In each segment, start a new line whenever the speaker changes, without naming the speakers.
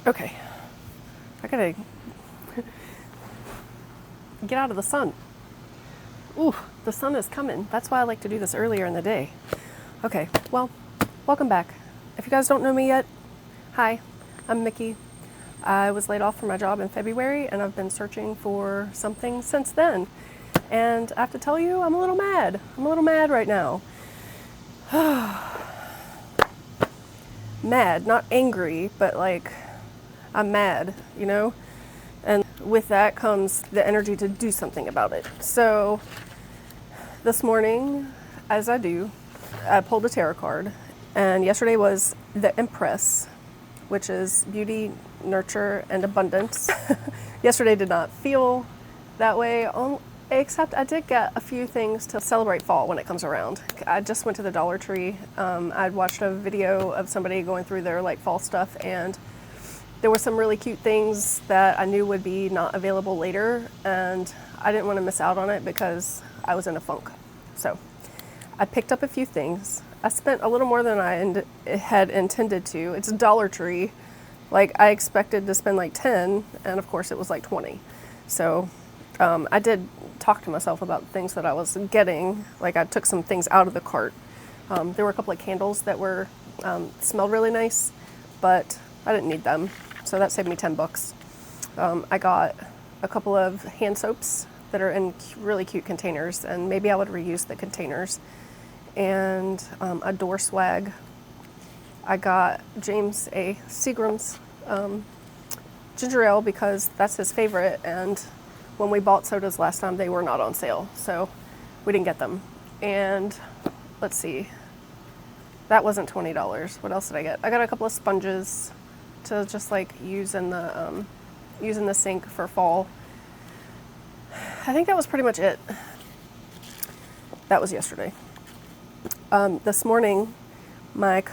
Okay, I gotta get out of the sun. Ooh, the sun is coming. That's why I like to do this earlier in the day. Okay, well, welcome back. If you guys don't know me yet, hi, I'm Mickey. I was laid off from my job in February, and I've been searching for something since then. And I have to tell you, I'm a little mad. I'm a little mad right now. Mad, not angry, but like, I'm mad, you know? And with that comes the energy to do something about it. So this morning, as I do, I pulled a tarot card. And yesterday was the Empress, which is beauty, nurture, and abundance. Yesterday did not feel that way, except I did get a few things to celebrate fall when it comes around. I just went to the Dollar Tree. I'd watched a video of somebody going through their like fall stuff, and there were some really cute things that I knew would be not available later, and I didn't want to miss out on it because I was in a funk. So I picked up a few things. I spent a little more than I had intended to. It's a Dollar Tree. Like, I expected to spend like 10, and of course it was like 20. So I did talk to myself about things that I was getting. Like, I took some things out of the cart. There were a couple of candles that were smelled really nice, but I didn't need them. So that saved me $10. I got a couple of hand soaps that are in really cute containers, and maybe I would reuse the containers. And a door swag. I got James A. Seagram's ginger ale because that's his favorite, and when we bought sodas last time, they were not on sale, so we didn't get them. And let's see, that wasn't $20. What else did I get? I got a couple of sponges to just like use in the sink for fall. I think that was pretty much it. That was yesterday. This morning, my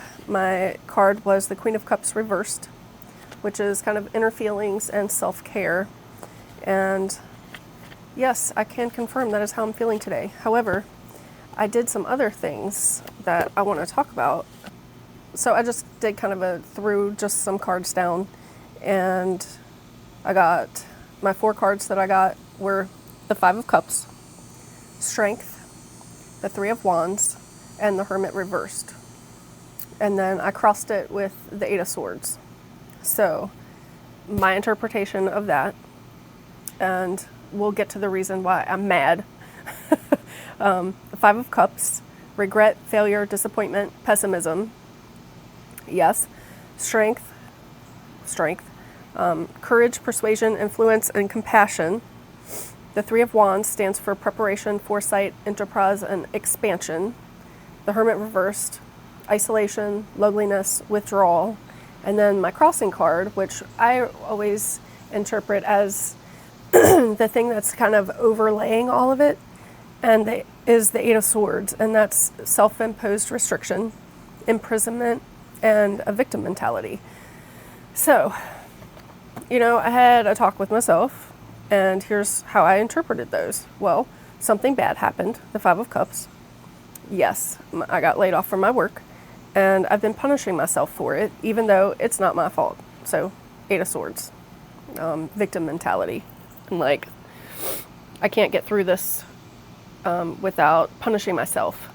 card was the Queen of Cups reversed, which is kind of inner feelings and self-care. And yes, I can confirm that is how I'm feeling today. However, I did some other things that I want to talk about. So I just did kind of threw just some cards down, and I got, my 4 cards that I got were the 5 of Cups, Strength, the 3 of Wands, and the Hermit reversed. And then I crossed it with the 8 of Swords. So my interpretation of that, and we'll get to the reason why I'm mad. The 5 of Cups, regret, failure, disappointment, pessimism. Yes. Strength, courage, persuasion, influence, and compassion. The 3 of Wands stands for preparation, foresight, enterprise, and expansion. The Hermit reversed, isolation, loneliness, withdrawal. And then my crossing card, which I always interpret as the thing that's kind of overlaying all of it, and is the 8 of Swords, and that's self-imposed restriction, imprisonment, and a victim mentality. So, I had a talk with myself, and here's how I interpreted those. Well, something bad happened, the 5 of Cups. Yes, I got laid off from my work, and I've been punishing myself for it, even though it's not my fault. So, 8 of Swords, victim mentality. And like, I can't get through this without punishing myself.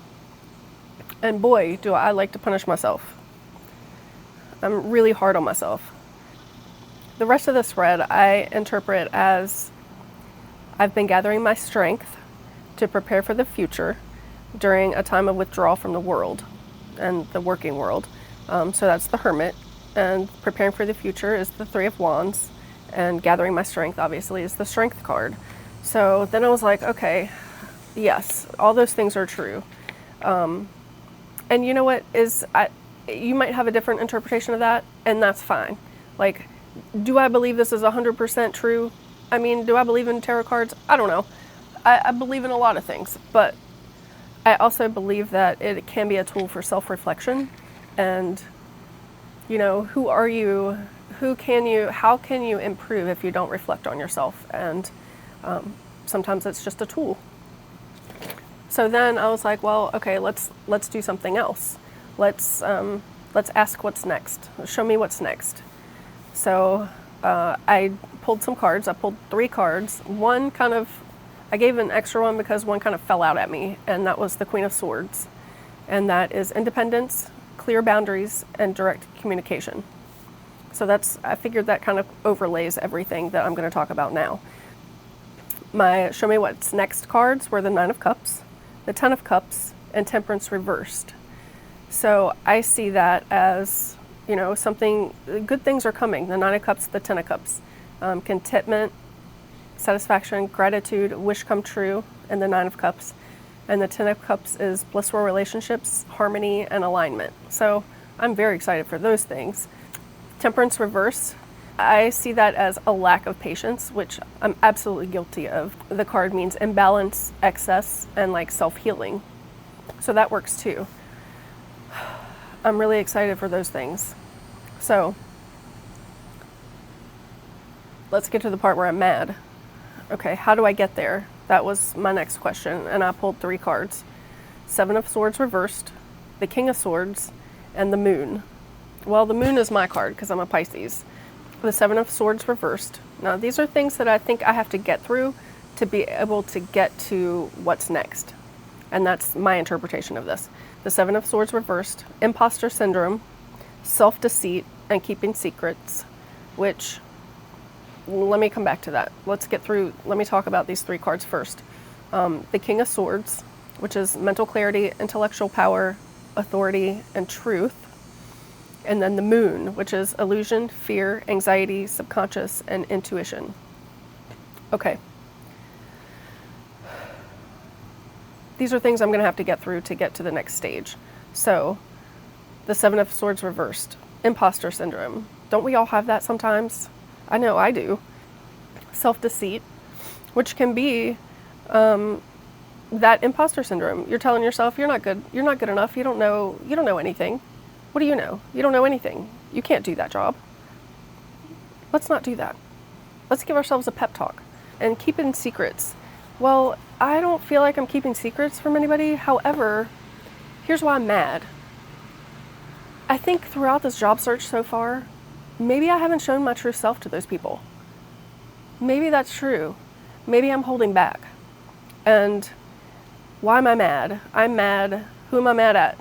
And boy, do I like to punish myself. I'm really hard on myself. The rest of the spread I interpret as I've been gathering my strength to prepare for the future during a time of withdrawal from the world and the working world. So that's the Hermit, and preparing for the future is the 3 of Wands, and gathering my strength obviously is the Strength card. So then I was like, okay, yes, all those things are true. And you know what you might have a different interpretation of that, and that's fine. Like, do I believe this is 100% true? I mean, do I believe in tarot cards? I don't know. I believe in a lot of things, but I also believe that it can be a tool for self-reflection. And, who are you? How can you improve if you don't reflect on yourself? And sometimes it's just a tool. So then I was like, well, okay, let's do something else. Let's ask what's next. Show me what's next. So I pulled some cards. I pulled 3 cards. I gave an extra one because one kind of fell out at me, and that was the Queen of Swords. And that is independence, clear boundaries, and direct communication. So I figured that kind of overlays everything that I'm going to talk about now. My Show Me What's Next cards were the 9 of Cups, the 10 of Cups, and Temperance reversed. So I see that as, something, good things are coming. The 9 of Cups, the 10 of Cups. Contentment, satisfaction, gratitude, wish come true, and the 9 of Cups. And the 10 of Cups is blissful relationships, harmony, and alignment. So I'm very excited for those things. Temperance reverse, I see that as a lack of patience, which I'm absolutely guilty of. The card means imbalance, excess, and like self-healing. So that works too. I'm really excited for those things. So let's get to the part where I'm mad. Okay, how do I get there? That was my next question, and I pulled 3 cards. 7 of Swords reversed, the King of Swords, and the Moon. Well, the Moon is my card because I'm a Pisces. The 7 of Swords reversed. Now, these are things that I think I have to get through to be able to get to what's next. And that's my interpretation of this. The 7 of Swords reversed, imposter syndrome, self-deceit, and keeping secrets, which, let me come back to that. Let me talk about these 3 cards first. The King of Swords, which is mental clarity, intellectual power, authority, and truth. And then the Moon, which is illusion, fear, anxiety, subconscious, and intuition. Okay. These are things I'm going to have to get through to get to the next stage. So, the 7 of Swords reversed, imposter syndrome. Don't we all have that sometimes? I know I do. Self-deceit, which can be that imposter syndrome. You're telling yourself you're not good enough, you don't know anything. What do you know? You don't know anything. You can't do that job. Let's not do that. Let's give ourselves a pep talk. And keeping secrets. Well, I don't feel like I'm keeping secrets from anybody. However, here's why I'm mad. I think throughout this job search so far, maybe I haven't shown my true self to those people. Maybe that's true. Maybe I'm holding back. And why am I mad? I'm mad. Who am I mad at?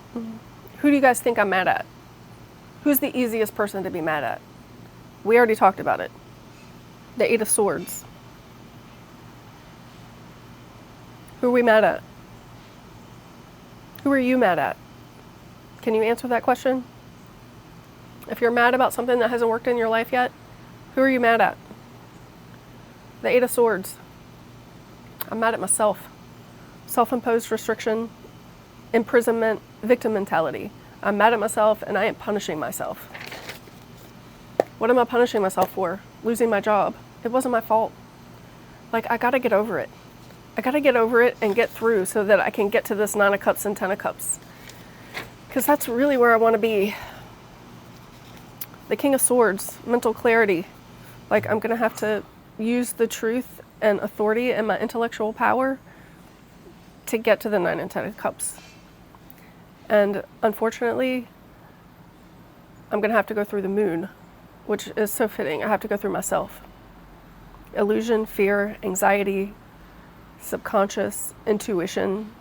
Who do you guys think I'm mad at? Who's the easiest person to be mad at? We already talked about it. The 8 of Swords. Who are we mad at? Who are you mad at? Can you answer that question? If you're mad about something that hasn't worked in your life yet, who are you mad at? The 8 of Swords. I'm mad at myself. Self-imposed restriction, imprisonment, victim mentality. I'm mad at myself and I am punishing myself. What am I punishing myself for? Losing my job. It wasn't my fault. I gotta get over it. I gotta get over it and get through so that I can get to this 9 of Cups and 10 of Cups. Because that's really where I want to be. The King of Swords, mental clarity. I'm gonna have to use the truth and authority and my intellectual power to get to the 9 and 10 of Cups. And unfortunately, I'm going to have to go through the Moon, which is so fitting. I have to go through myself. Illusion, fear, anxiety, subconscious, intuition.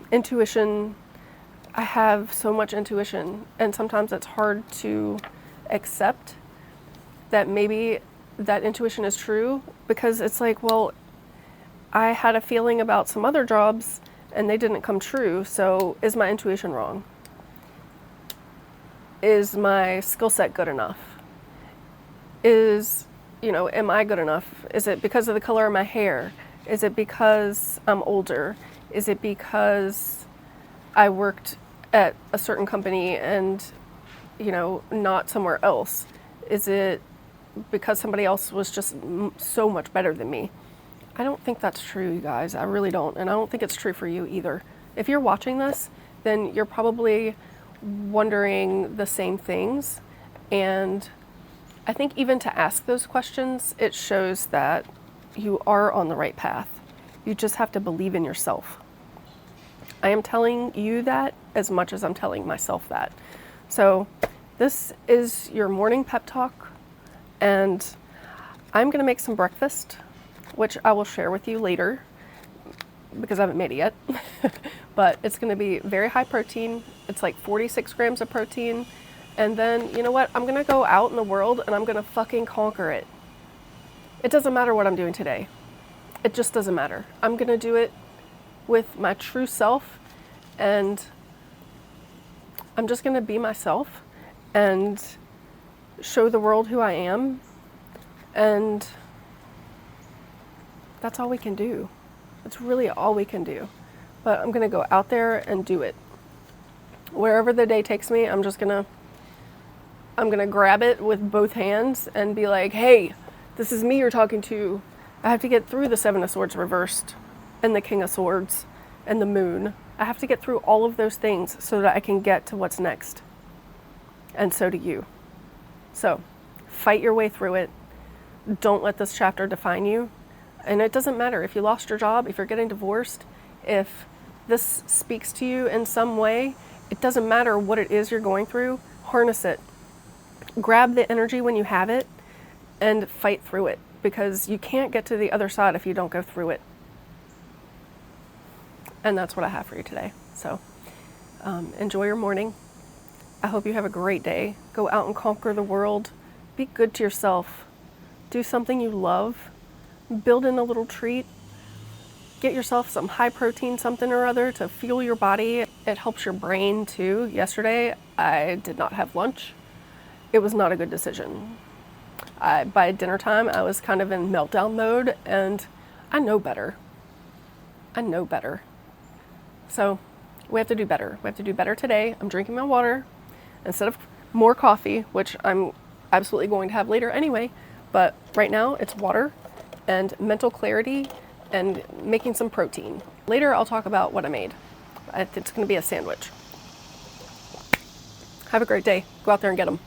Intuition, I have so much intuition, and sometimes it's hard to accept that maybe that intuition is true, because it's I had a feeling about some other jobs and they didn't come true, so is my intuition wrong? Is my skill set good enough? Am I good enough? Is it because of the color of my hair? Is it because I'm older? Is it because I worked at a certain company and, not somewhere else? Is it because somebody else was just so much better than me? I don't think that's true, you guys. I really don't. And I don't think it's true for you either. If you're watching this, then you're probably wondering the same things. And I think even to ask those questions, it shows that you are on the right path. You just have to believe in yourself. I am telling you that as much as I'm telling myself that. So This is your morning pep talk, and I'm gonna make some breakfast, which I will share with you later because I haven't made it yet. But it's gonna be very high protein. It's like 46 grams of protein. And then, you know what? I'm gonna go out in the world and I'm gonna fucking conquer it. It doesn't matter what I'm doing today. It just doesn't matter. I'm gonna do it with my true self, and I'm just gonna be myself and show the world who I am. And that's all we can do. That's really all we can do. But I'm gonna go out there and do it. Wherever the day takes me, I'm gonna grab it with both hands and be like, hey, this is me you're talking to. I have to get through the Seven of Swords reversed and the King of Swords and the moon. I have to get through all of those things so that I can get to what's next. And so do you. So fight your way through it. Don't let this chapter define you. And it doesn't matter if you lost your job, if you're getting divorced, if this speaks to you in some way, it doesn't matter what it is you're going through, harness it. Grab the energy when you have it and fight through it, because you can't get to the other side if you don't go through it. And that's what I have for you today. So enjoy your morning. I hope you have a great day. Go out and conquer the world. Be good to yourself. Do something you love. Build in a little treat. Get yourself some high protein something or other to fuel your body. It helps your brain too. Yesterday, I did not have lunch. It was not a good decision. By dinner time, I was kind of in meltdown mode, and I know better. I know better. So we have to do better. We have to do better today. I'm drinking my water instead of more coffee, which I'm absolutely going to have later anyway. But right now it's water and mental clarity and making some protein. Later I'll talk about what I made. It's going to be a sandwich. Have a great day. Go out there and get them.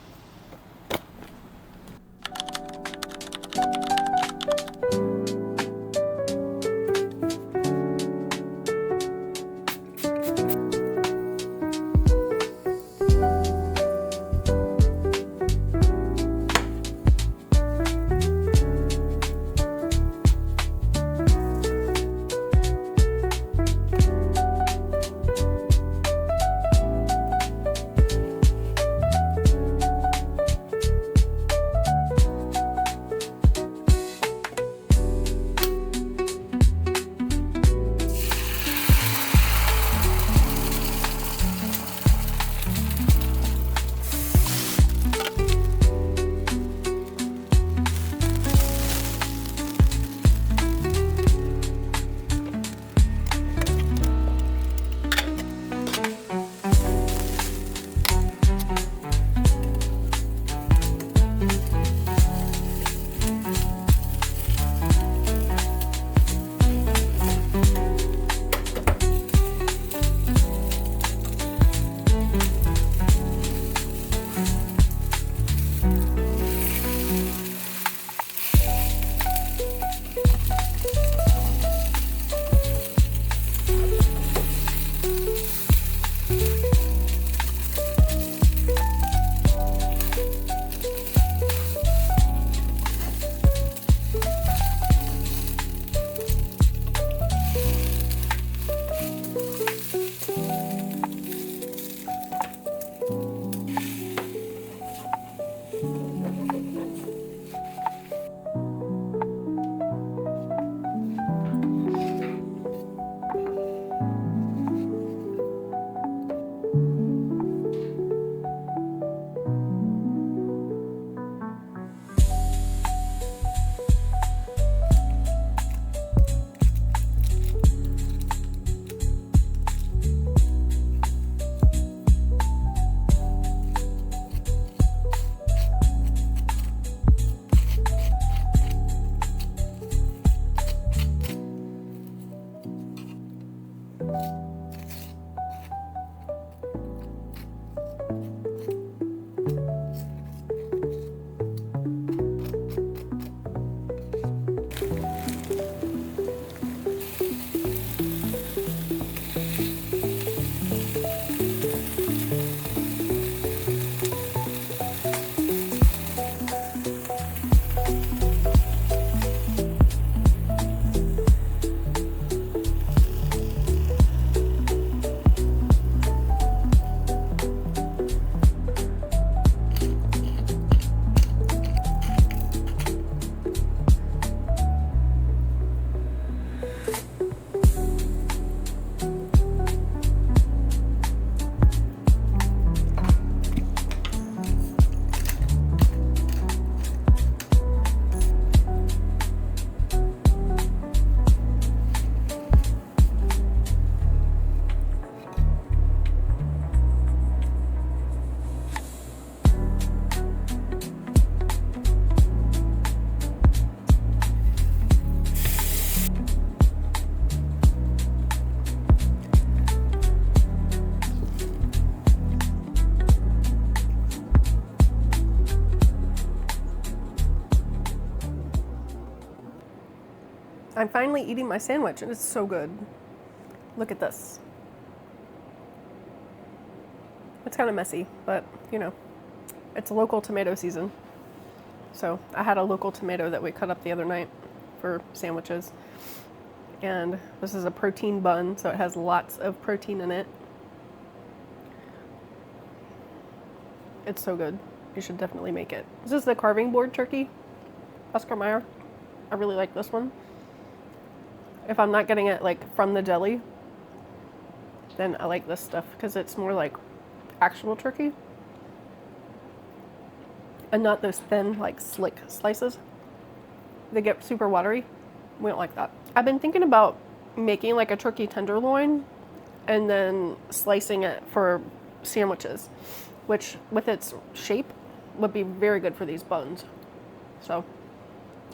I'm finally eating my sandwich and it's so good. Look at this. It's kind of messy, but you know, it's local tomato season. So I had a local tomato that we cut up the other night for sandwiches. And this is a protein bun, so it has lots of protein in it. It's so good. You should definitely make it. This is the carving board turkey, Oscar Mayer. I really like this one. If I'm not getting it like from the deli, then I like this stuff because it's more like actual turkey and not those thin, like slick slices. They get super watery. We don't like that. I've been thinking about making like a turkey tenderloin and then slicing it for sandwiches, which with its shape would be very good for these buns. So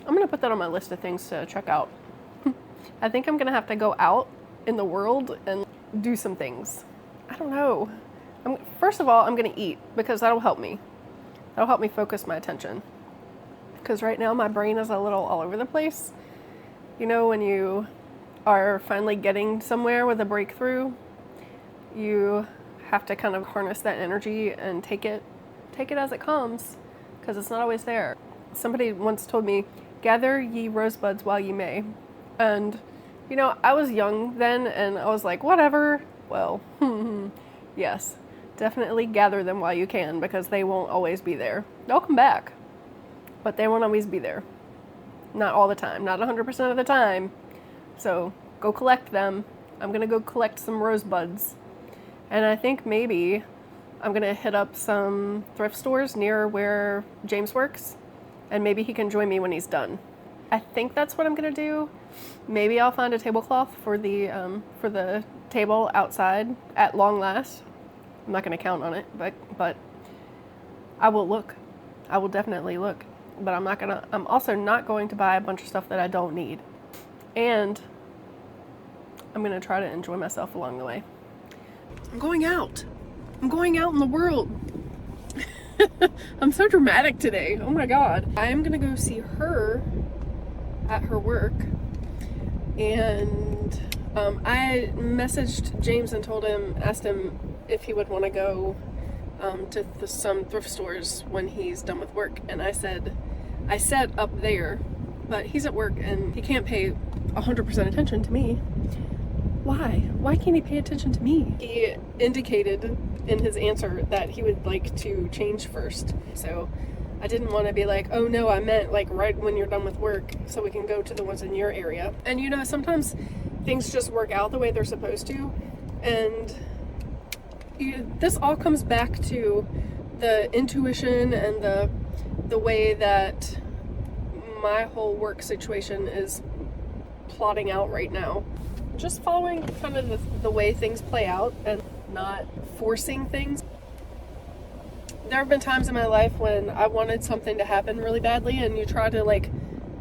I'm gonna put that on my list of things to check out. I think I'm gonna have to go out in the world and do some things. I don't know. First of all, I'm gonna eat because that'll help me. That'll help me focus my attention. Because right now my brain is a little all over the place. You know, when you are finally getting somewhere with a breakthrough, you have to kind of harness that energy and take it as it comes, because it's not always there. Somebody once told me, "Gather ye rosebuds while ye may." And, you know, I was young then and I was like, whatever. Well, yes, definitely gather them while you can because they won't always be there. They'll come back, but they won't always be there. Not all the time, not 100% of the time. So go collect them. I'm gonna go collect some rosebuds. And I think maybe I'm gonna hit up some thrift stores near where James works, and maybe he can join me when he's done. I think that's what I'm gonna do. Maybe I'll find a tablecloth for the table outside at long last. I'm not gonna count on it, but I will look. I will definitely look. But I'm also not going to buy a bunch of stuff that I don't need. And I'm gonna try to enjoy myself along the way. I'm going out in the world. I'm so dramatic today. Oh my God. I am gonna go see her at her work. And I messaged James and asked him if he would want to go to some thrift stores when he's done with work. And I said up there, but he's at work and he can't pay 100% attention to me. Why? Why can't he pay attention to me? He indicated in his answer that he would like to change first. So I didn't want to be like, oh no, I meant like right when you're done with work so we can go to the ones in your area. And you know, sometimes things just work out the way they're supposed to. And this all comes back to the intuition and the way that my whole work situation is plotting out right now. Just following kind of the way things play out and not forcing things. There have been times in my life when I wanted something to happen really badly and you try to like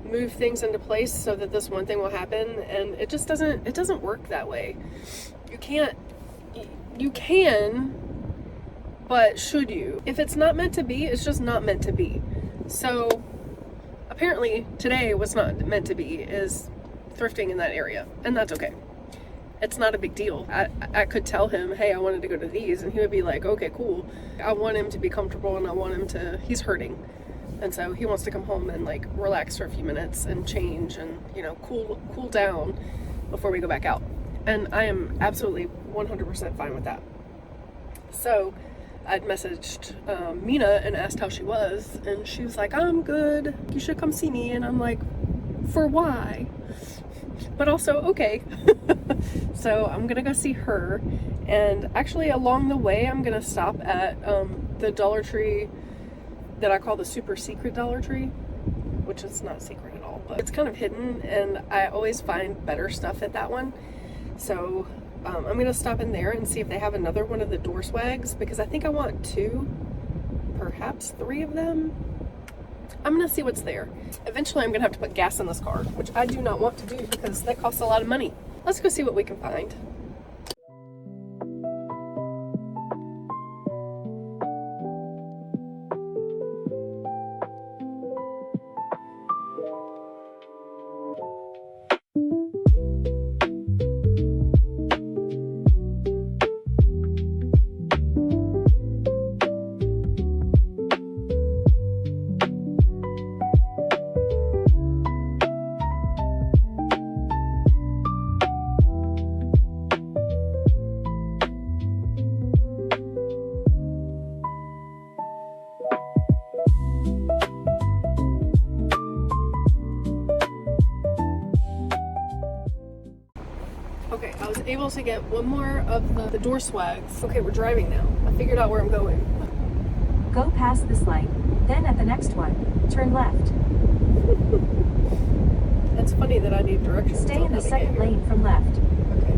move things into place so that this one thing will happen, and it doesn't work that way. You can, but should you? If it's not meant to be, it's just not meant to be. So apparently today was not meant to be, is thrifting in that area, and that's okay. It's not a big deal. I could tell him, hey, I wanted to go to these, and he would be like, okay, cool. I want him to be comfortable, and I want him to, he's hurting. And so he wants to come home and like relax for a few minutes and change and, you know, cool down before we go back out. And I am absolutely 100% fine with that. So I'd messaged Mina and asked how she was, and she was like, I'm good. You should come see me. And I'm like, for why? But also, okay. So I'm gonna go see her, and actually along the way I'm gonna stop at the Dollar Tree that I call the super secret Dollar Tree, which is not secret at all, but it's kind of hidden, and I always find better stuff at that one. So I'm gonna stop in there and see if they have another one of the door swags, because I think I want 2, perhaps 3 of them. I'm gonna see what's there. Eventually I'm gonna have to put gas in this car, which I do not want to do because that costs a lot of money. Let's go see what we can find. able to get one more of the door swags. Okay, we're driving now. I figured out where I'm going.
Go past this light, then at the next one, turn left.
It's funny that I need directions.
Stay in the second lane from left.
Okay.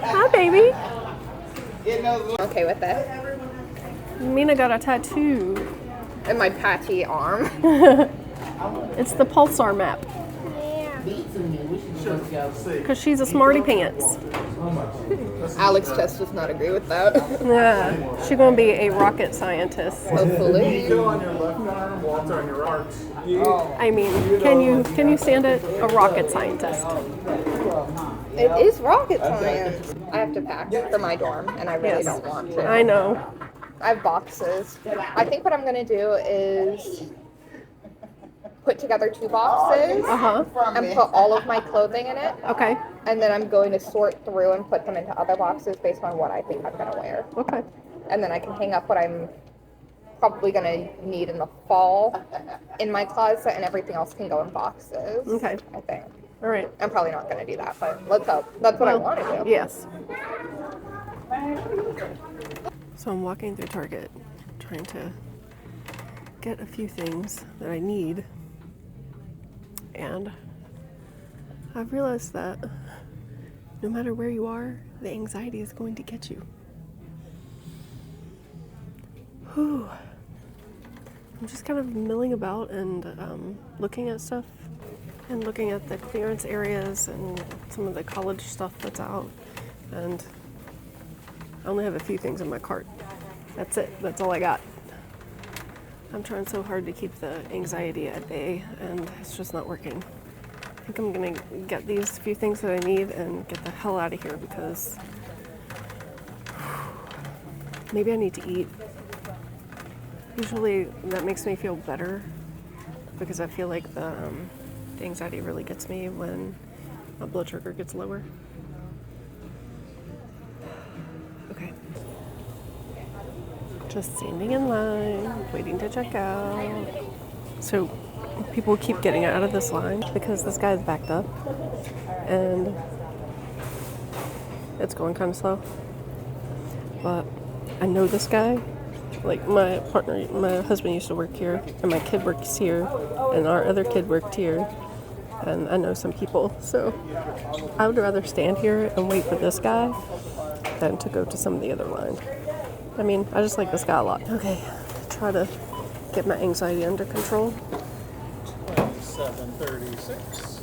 Hi, baby.
Okay with it.
Mina got a tattoo.
And my patchy arm.
It's the pulsar map. Because she's a smarty pants.
Alex just does not agree with that.
Yeah, she's gonna be a rocket scientist.
Hopefully.
I mean, can you stand it? A rocket scientist.
It is rocket science. I have to pack for my dorm, and I really don't want to.
I know.
I have boxes. I think what I'm gonna do is put together 2 boxes and put all of my clothing in it.
Okay.
And then I'm going to sort through and put them into other boxes based on what I think I'm gonna wear.
Okay.
And then I can hang up what I'm probably gonna need in the fall in my closet, and everything else can go in boxes.
Okay.
I think.
All right.
I'm probably not gonna do that, but let's hope. That's what I want to do.
Yes. So I'm walking through Target, trying to get a few things that I need. And I've realized that no matter where you are, the anxiety is going to get you. Whew. I'm just kind of milling about and looking at stuff and looking at the clearance areas and some of the college stuff that's out. And I only have a few things in my cart. That's it. That's all I got. I'm trying so hard to keep the anxiety at bay, and it's just not working. I think I'm gonna get these few things that I need and get the hell out of here because maybe I need to eat. Usually that makes me feel better because I feel like the anxiety really gets me when my blood sugar gets lower. Okay. Just standing in line, waiting to check out. So people keep getting out of this line because this guy's backed up and it's going kind of slow. But I know this guy. Like my partner, my husband used to work here and my kid works here and our other kid worked here and I know some people. So I would rather stand here and wait for this guy than to go to some of the other line. I mean, I just like this guy a lot. Okay, try to get my anxiety under control.
27:36.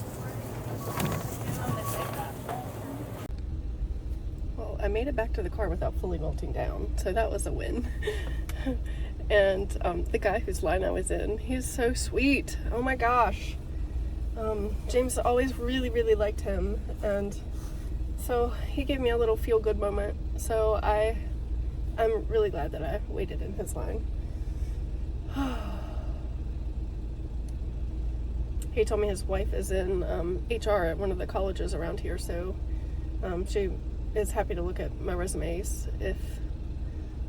Well, I made it back to the car without fully melting down, so that was a win. And the guy whose line I was in, he's so sweet. Oh my gosh. James always really, really liked him, and so he gave me a little feel-good moment. So I'm really glad that I waited in his line. He told me his wife is in HR at one of the colleges around here, so she is happy to look at my resumes if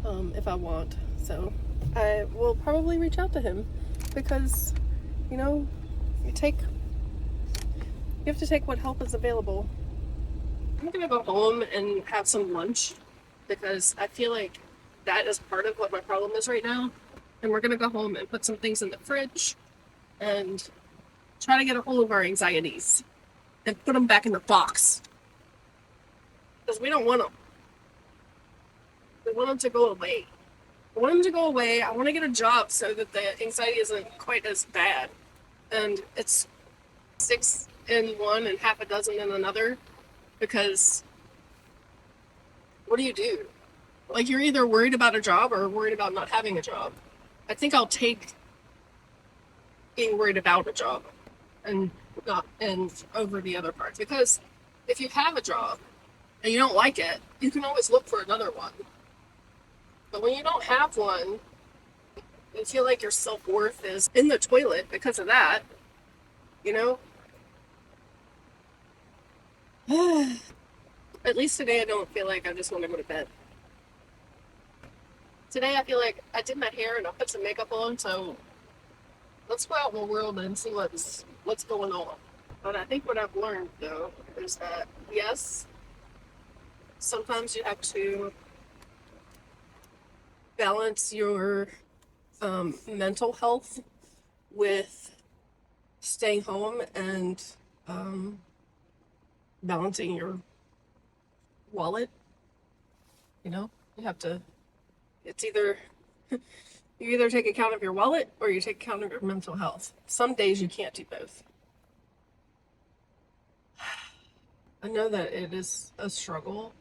I want. So I will probably reach out to him because, you know, you have to take what help is available. I'm gonna go home and have some lunch because I feel like that is part of what my problem is right now. And we're gonna go home and put some things in the fridge and try to get a hold of our anxieties and put them back in the box because we don't want them. We want them to go away. I want them to go away. I want to get a job so that the anxiety isn't quite as bad. And it's 6 in one and half a dozen in another because what do you do? Like, you're either worried about a job or worried about not having a job. I think I'll take being worried about a job and not and over the other parts, because if you have a job and you don't like it, you can always look for another one. But when you don't have one, you feel like your self-worth is in the toilet because of that, you know? At least today I don't feel like I just want to go to bed. Today I feel like I did my hair and I put some makeup on, so let's go out in the world and see what's going on. But I think what I've learned though is that yes, sometimes you have to balance your mental health with staying home and balancing your wallet. You know, you have to. It's either you either take account of your wallet or you take account of your mental health. Some days you can't do both. I know that it is a struggle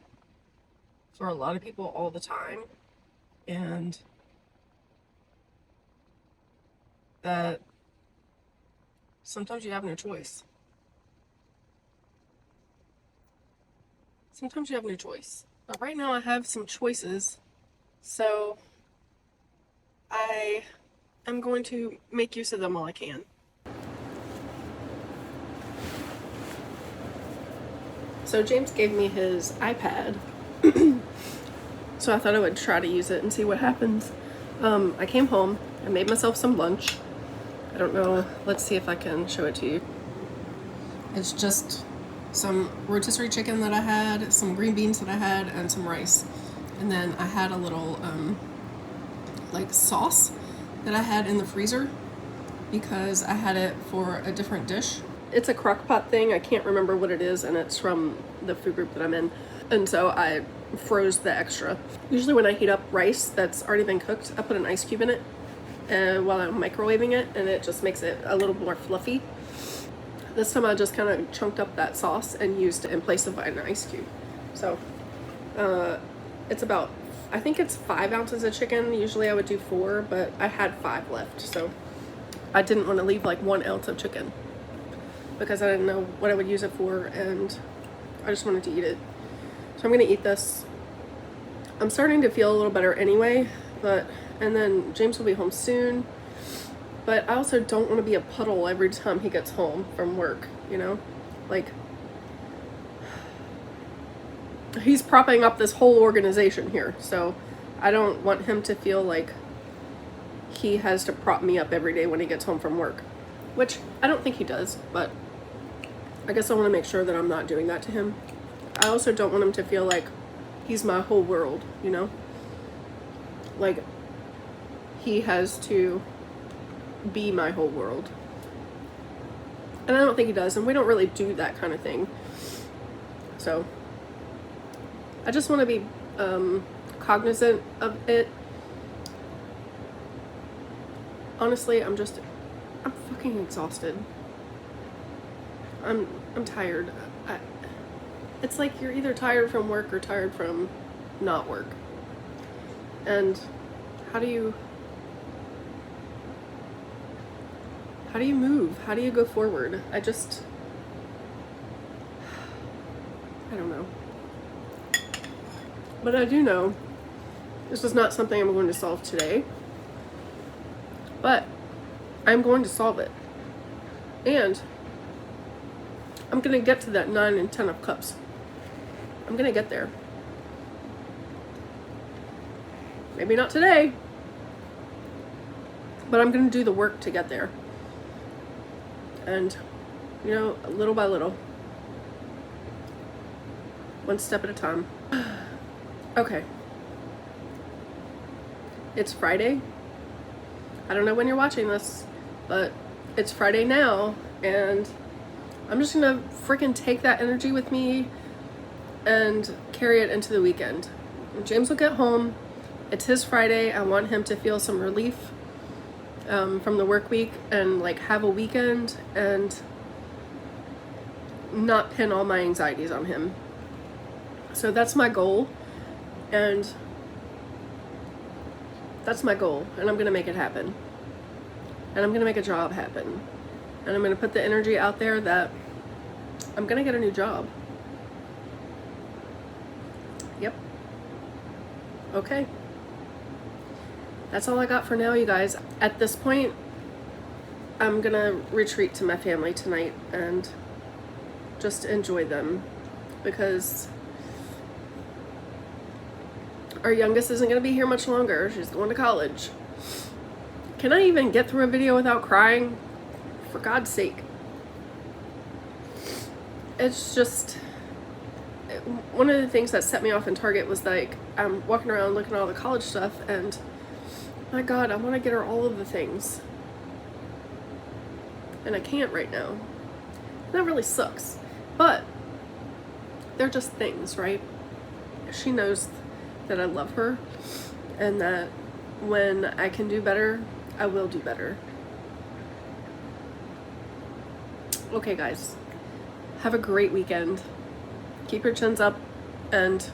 for a lot of people all the time, and that sometimes you have no choice. Sometimes you have no choice. But right now I have some choices, so I am going to make use of them while I can. So James gave me his iPad, so I thought I would try to use it and see what happens. I came home, I made myself some lunch. I don't know, let's see if I can show it to you. It's just some rotisserie chicken that I had, some green beans that I had, and some rice. And then I had a little like sauce that I had in the freezer because I had it for a different dish. It's a crock pot thing, I can't remember what it is, and it's from the food group that I'm in. And so I froze the extra. Usually when I heat up rice that's already been cooked, I put an ice cube in it while I'm microwaving it, and it just makes it a little more fluffy. This time I just kind of chunked up that sauce and used it in place of an ice cube. So it's about, I think it's 5 ounces of chicken. Usually I would do 4, but I had 5 left, so I didn't want to leave like 1 ounce of chicken because I didn't know what I would use it for, and I just wanted to eat it. So I'm gonna eat this. I'm starting to feel a little better anyway, and then James will be home soon. But I also don't want to be a puddle every time he gets home from work, you know? Like, he's propping up this whole organization here, so I don't want him to feel like he has to prop me up every day when he gets home from work, which I don't think he does, but I guess I want to make sure that I'm not doing that to him. I also don't want him to feel like he's my whole world, you know? Like, he has to be my whole world. And I don't think he does, and we don't really do that kind of thing. So I just want to be cognizant of it. Honestly, I'm fucking exhausted. I'm tired. It's like you're either tired from work or tired from not work. And how do you move? How do you go forward? I don't know. But I do know this is not something I'm going to solve today, but I'm going to solve it. And I'm going to get to that 9 and 10 of cups. I'm going to get there. Maybe not today, but I'm going to do the work to get there. And, you know, little by little. One step at a time. Okay. It's Friday. I don't know when you're watching this, but it's Friday now, and I'm just gonna freaking take that energy with me and carry it into the weekend. James will get home. It's his Friday. I want him to feel some relief from the work week and like have a weekend and not pin all my anxieties on him. So that's my goal, and that's my goal, and I'm gonna make it happen, and I'm gonna make a job happen, and I'm gonna put the energy out there that I'm gonna get a new job. Yep. Okay. That's all I got for now, you guys. At this point, I'm gonna retreat to my family tonight and just enjoy them, because our youngest isn't gonna be here much longer. She's going to college. Can I even get through a video without crying? For God's sake. It's just, one of the things that set me off in Target was like, I'm walking around looking at all the college stuff, and my God, I want to get her all of the things. And I can't right now. And that really sucks. But they're just things, right? She knows that I love her, and that when I can do better, I will do better. Okay, guys. Have a great weekend. Keep your chins up and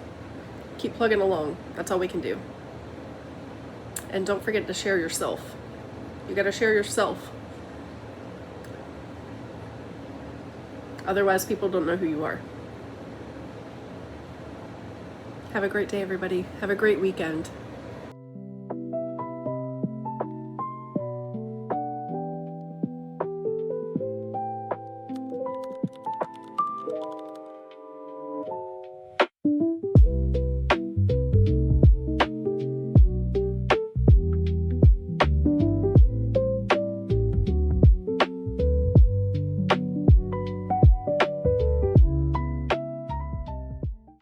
keep plugging along. That's all we can do. And don't forget to share yourself. You gotta share yourself. Otherwise, people don't know who you are. Have a great day, everybody. Have a great weekend.